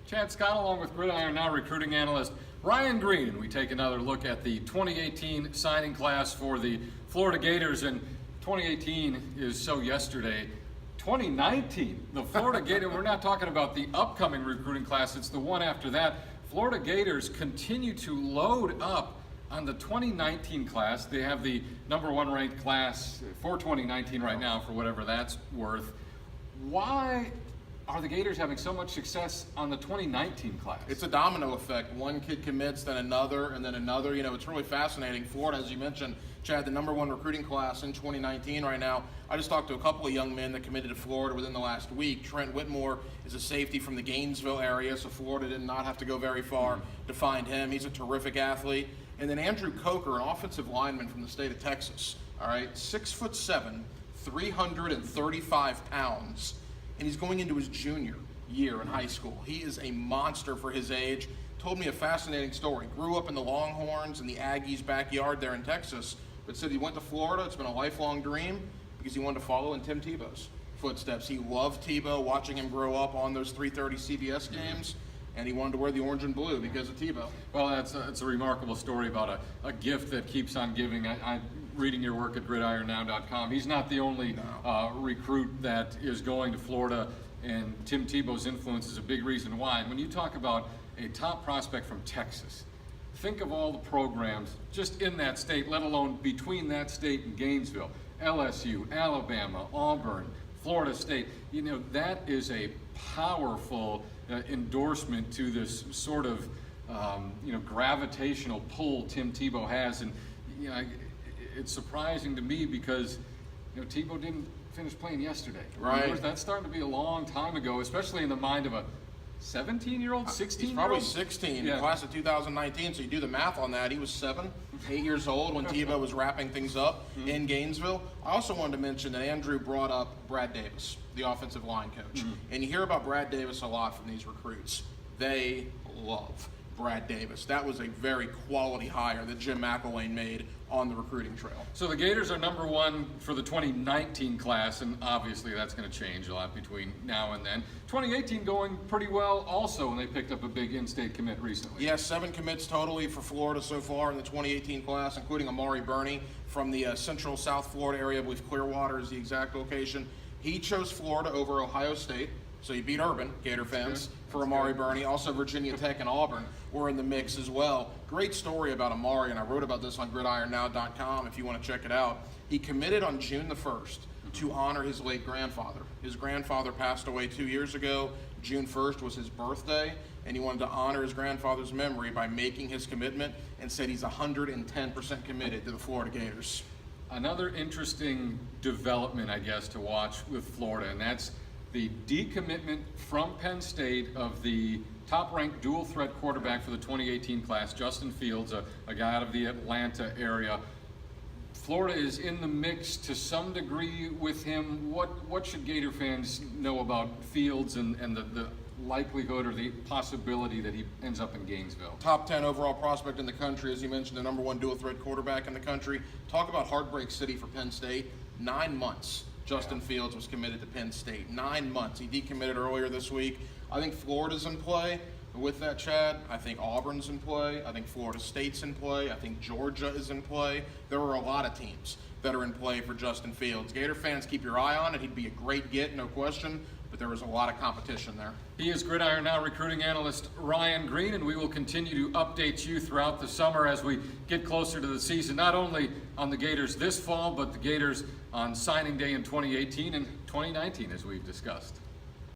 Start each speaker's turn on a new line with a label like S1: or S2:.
S1: Chad Scott along with Gridiron Now recruiting analyst Ryan Green. We take another look at the 2018 signing class for the Florida Gators, and 2018 is so yesterday. 2019, the Florida Gators, we're not talking about the upcoming recruiting class, it's the one after that. Florida Gators continue to load up on the 2019 class. They have the #1 ranked class for 2019 right now, for whatever that's worth. Why are the Gators having so much success on the 2019 class?
S2: It's a domino effect. One kid commits, then another, and then another. You know, it's really fascinating. Florida, as you mentioned, Chad, the #1 recruiting class in 2019 right now. I just talked to a couple of young men that committed to Florida within the last week. Trent Whitmore is a safety from the Gainesville area, so Florida did not have to go very far to find him. He's a terrific athlete. And then Andrew Coker, an offensive lineman from the state of Texas. All right, 6'7", 335 pounds. And he's going into his junior year in high school. He is a monster for his age. Told me a fascinating story. Grew up in the Longhorns and the Aggies' backyard there in Texas, but said he went to Florida. It's been a lifelong dream because he wanted to follow in Tim Tebow's footsteps. He loved Tebow, watching him grow up on those 3:30 CBS games, and he wanted to wear the orange and blue because of Tebow.
S1: Well, it's a remarkable story about a gift that keeps on giving. I'm reading your work at gridironnow.com. He's not the only recruit that is going to Florida, and Tim Tebow's influence is a big reason why. And when you talk about a top prospect from Texas, think of all the programs just in that state, let alone between that state and Gainesville. LSU, Alabama, Auburn, Florida State. You know, that is a powerful endorsement to this sort of gravitational pull Tim Tebow has. And it's surprising to me because Tebow didn't finish playing yesterday.
S2: Right.
S1: That's starting to be a long time ago, especially in the mind of a 17-year-old, 16-year-old?
S2: He's probably 16, class of 2019, so you do the math on that. He was 8 years old when Tebow was wrapping things up in Gainesville. I also wanted to mention that Andrew brought up Brad Davis, the offensive line coach. And you hear about Brad Davis a lot from these recruits. They love Brad Davis. That was a very quality hire that Jim McElwain made on the recruiting trail.
S1: So the Gators are #1 for the 2019 class, and obviously that's going to change a lot between now and then. 2018 going pretty well also, and they picked up a big in-state commit recently.
S2: Yes, 7 commits totally for Florida so far in the 2018 class, including Amari Burney from the central South Florida area. I believe Clearwater is the exact location. He chose Florida over Ohio State. So you beat Urban, Gator fans, for Amari Burney. Also Virginia Tech and Auburn were in the mix as well. Great story about Amari, and I wrote about this on gridironnow.com if you want to check it out. He committed on June the 1st to honor his late grandfather. His grandfather passed away 2 years ago. June 1st was his birthday, and he wanted to honor his grandfather's memory by making his commitment, and said he's 110% committed to the Florida Gators.
S1: Another interesting development, I guess, to watch with Florida, and that's the decommitment from Penn State of the top-ranked dual-threat quarterback for the 2018 class, Justin Fields, a guy out of the Atlanta area. Florida is in the mix to some degree with him. What should Gator fans know about Fields and the likelihood or the possibility that he ends up in Gainesville?
S2: Top 10 overall prospect in the country, as you mentioned, the #1 dual-threat quarterback in the country. Talk about heartbreak city for Penn State. 9 months. Justin Fields was committed to Penn State. 9 months. He decommitted earlier this week. I think Florida's in play. With that, Chad, I think Auburn's in play. I think Florida State's in play. I think Georgia is in play. There are a lot of teams that are in play for Justin Fields. Gator fans, keep your eye on it. He'd be a great get, no question, but there was a lot of competition there.
S1: He is Gridiron Now recruiting analyst Ryan Green, and we will continue to update you throughout the summer as we get closer to the season, not only on the Gators this fall, but the Gators on signing day in 2018 and 2019, as we've discussed.